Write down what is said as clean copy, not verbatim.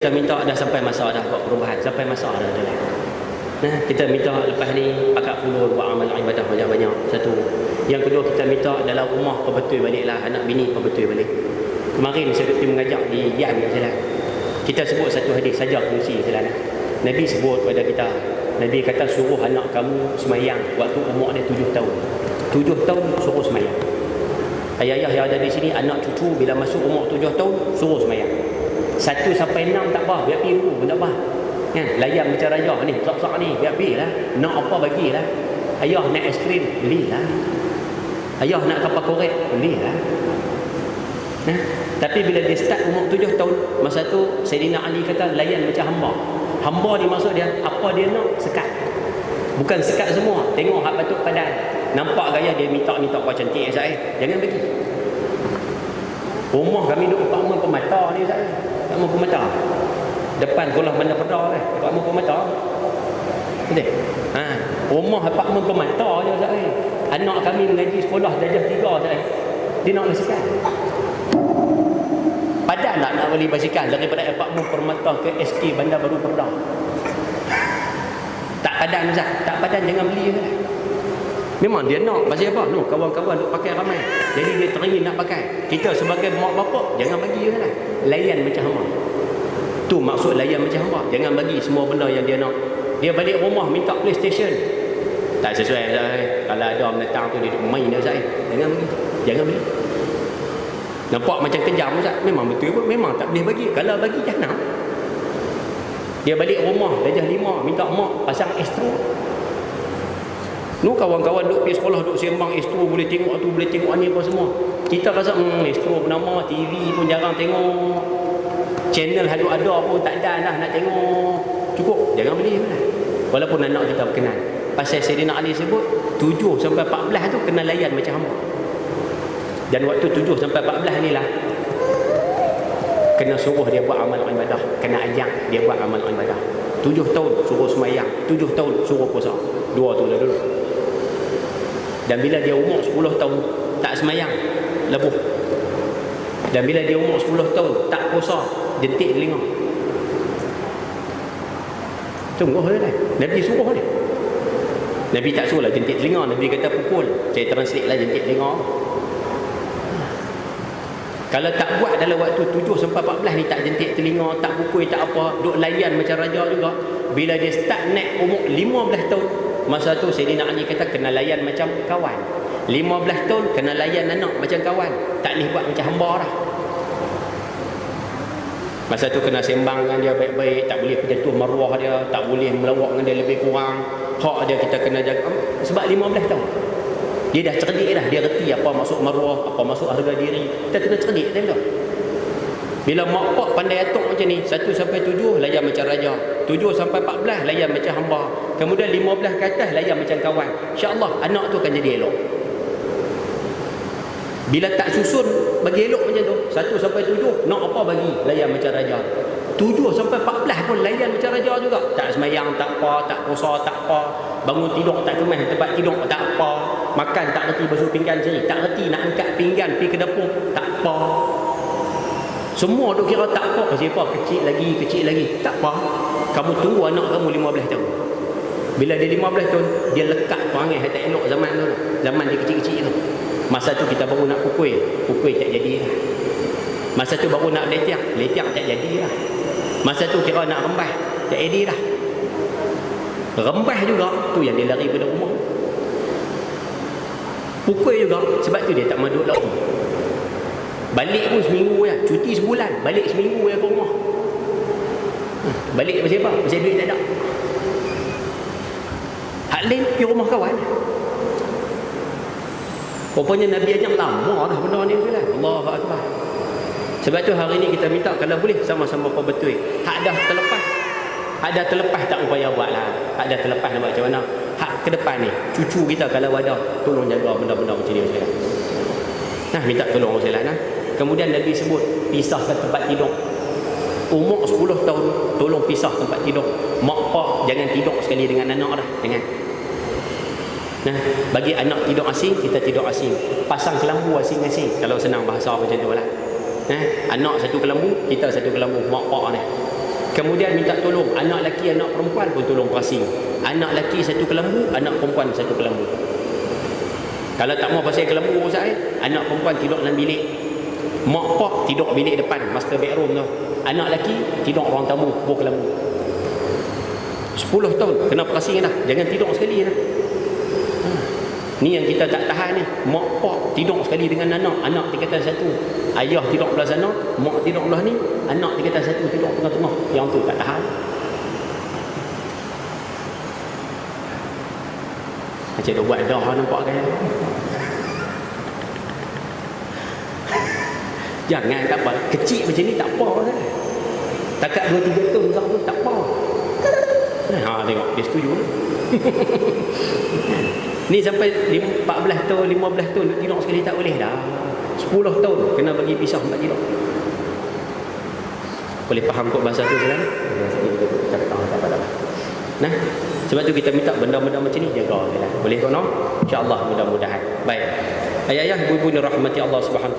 Kita minta dah sampai masa dah buat perubahan, sampai masa dah adalah. Nah, kita minta lepas ni pakat puluh buat amal ibadah banyak-banyak. Satu. Yang kedua, kita minta dalam rumah perbetul baliklah, anak bini perbetul balik. Kemarin saya pergi mengajar di Yan salah. Kita sebut satu hadis saja fungsi salah. Nabi sebut pada kita, Nabi kata suruh anak kamu semayang waktu umur dia 7 tahun. 7 tahun suruh semayang. Ayah-ayah yang ada di sini, anak cucu bila masuk umur 7 tahun suruh semayang. 1 sampai 6 tak apa, biar pergi dulu pun tak apa. Kan? Layan macam raja ni, sak-sak ni, biar pergi lah. Nak apa bagilah. Ayah nak aiskrim, belilah. Ayah nak kapal korek, belilah. Tapi bila dia start umur 7 tahun, masa tu Sayyidina Ali kata layan macam hamba. Hamba ni maksud dia, apa dia nak, sekat. Bukan sekat semua, tengok hak patut padan. Nampak gaya dia minta-minta apa cantik saya. Jangan bagi. Rumah kami duduk apartmen Permata ni saya. Apartmen Permata. Depan sekolah Bandar Pedah kan. Apartmen Permata. Betul? Rumah apartmen Permata je saya. Anak kami mengaji sekolah darjah 3 saya. Dia nak basikal. Padan nak beli basikal daripada apartmen Permata ke SK Bandar Baru Pedah. Tak padan Ustaz. Tak padan jangan beli je. Memang dia nak. Pasal apa? No, kawan-kawan duk pakai ramai. Jadi dia teringin nak pakai. Kita sebagai mak bapak, jangan bagi je lah. Layan macam hamba. Tu maksud layan macam hamba. Jangan bagi semua benda yang dia nak. Dia balik rumah minta PlayStation. Tak sesuai Ustaz. Kalau ada mendatang tu dia duk main Ustaz. Jangan bagi. Jangan bagi. Nampak macam kejam Ustaz. Memang betul pun. Memang tak boleh bagi. Kalau bagi jangan. Dia balik rumah darjah 5 minta mak pasang astro. Nu kawan-kawan duk pergi sekolah duk sembang astro, boleh tengok tu, boleh tengok ni apa semua. Kita rasa astro bernama, TV pun jarang tengok. Channel ada pun tak ada dah nak tengok. Cukup, jangan beli lah. Walaupun anak kita berkenan. Pasal Sayyidina Ali sebut 7 sampai 14 tu kena layan macam hamba. Dan waktu 7 sampai 14 ni lah kena suruh dia buat amal ibadah, kena ajak dia buat amal ibadah. 7 tahun suruh semayang, 7 tahun suruh puasa. Dua tu lah dulu. Dan bila dia umur 10 tahun tak semayang, lebuh. Dan bila dia umur 10 tahun tak puasa, jentik telinga. Sungguh lah. Nabi suruh dia. Nabi tak suruh lah jentik telinga. Nabi kata pukul. Saya translate lah jentik telinga. Kalau tak buat dalam waktu 7 sampai 14 ni, tak jentik telinga, tak pukul, tak apa, duk layan macam raja juga. Bila dia start naik umur 15 tahun, masa tu Sayyidina Ali kata kena layan macam kawan. 15 tahun kena layan anak macam kawan. Tak boleh buat macam hamba dah. Masa tu kena sembang dengan dia baik-baik, tak boleh penjatuh maruah dia, tak boleh melawak dengan dia lebih kurang. Hak dia kita kena jaga. Sebab 15 tahun. Dia dah cerdik dah, dia reti apa maksud maruah, apa maksud harga diri. Kita kena cerdik time tu. Bila mak pak pandai atuk macam ni, 1 sampai 7 layan macam raja, 7 sampai 14 layan macam hamba, kemudian 15 ke atas layan macam kawan. InsyaAllah anak tu akan jadi elok. Bila tak susun bagi elok macam tu, 1 sampai 7 nak apa bagi, layan macam raja. 7 sampai 14 pun layan macam raja juga. Tak semayang tak apa, tak puasa tak apa, bangun tidur tak kemas tempat tidur tak apa, makan tak reti basuh pinggan sendiri, tak reti nak angkat pinggan pergi ke dapur tak apa. Semua duk kira tak apa. Pasal apa? Kecil lagi. Tak apa. Kamu tunggu anak kamu 15 tahun. Bila dia 15 tahun, dia lekat perangai yang tak elok zaman tu. Zaman dia kecil-kecil tu. Masa tu kita baru nak pukul tak jadi lah. Masa tu baru nak letiak tak jadi lah. Masa tu kira nak rembah, tak jadi lah. Rembah juga, tu yang dia lari pada rumah. Pukul juga, sebab tu dia tak maduk lagi. Balik pun seminggu ya, cuti sebulan, balik seminggu ya ke rumah. Balik pasal apa? Pasal duit tak ada. Hak lain pergi rumah kawan. Rupanya Nabi ajak lama dah benda ni tu lah. Allahu Akbar. Sebab tu hari ni kita minta kalau boleh sama-sama perbetul. Hak dah terlepas tak upaya buat lah. Hak dah terlepas nak buat macam mana. Hak ke depan ni, cucu kita kalau ada, tolong jaga benda-benda macam ni. Nah, minta tolong saya lah. Kemudian Nabi sebut pisahkan tempat tidur. Umur 10 tahun tolong pisah tempat tidur. Mak pak jangan tidur sekali dengan anak dah. Jangan. Nah, bagi anak tidur asing, kita tidur asing. Pasang kelambu asing-asing. Kalau senang bahasa macam tu lah. Anak satu kelambu, kita satu kelambu. Mak pak ni. Kemudian minta tolong anak lelaki, anak perempuan pun tolong passing. Anak lelaki satu kelembu, anak perempuan satu kelembu. Kalau tak mau pasal kelembu Ustaz, anak perempuan tidur dalam bilik, mak pak tidur bilik depan, master bedroom tu. Anak lelaki tidur ruang tamu, buah kelembu. 10 tahun kena passing dah. Jangan tidur sekali dah. Ni yang kita tak tahan ni. Mak pak tidur sekali dengan anak, anak tingkatan satu. Ayah tidur belah sana, mak tidur belah ni, anak tingkatan satu tidur tengah-tengah. Yang tu tak tahan. Macam dia buat dah nampak kan. Jangan tak apa. Kecil macam ni tak apa kan. Takat 2-3 tahun tu tak apa. Ha, tengok dia setuju. Ni sampai 14 tahun, 15 tahun tidur sekali tak boleh dah. 10 tahun kena bagi pisah tak tidur. Boleh faham kot bahasa tu sekarang? Nah, sebab tu kita minta benda-benda macam ni jaga. Boleh kau no? InsyaAllah mudah-mudahan. Baik. Ayah-ayah, ibu-ibu ni rahmati Allah Subhanahu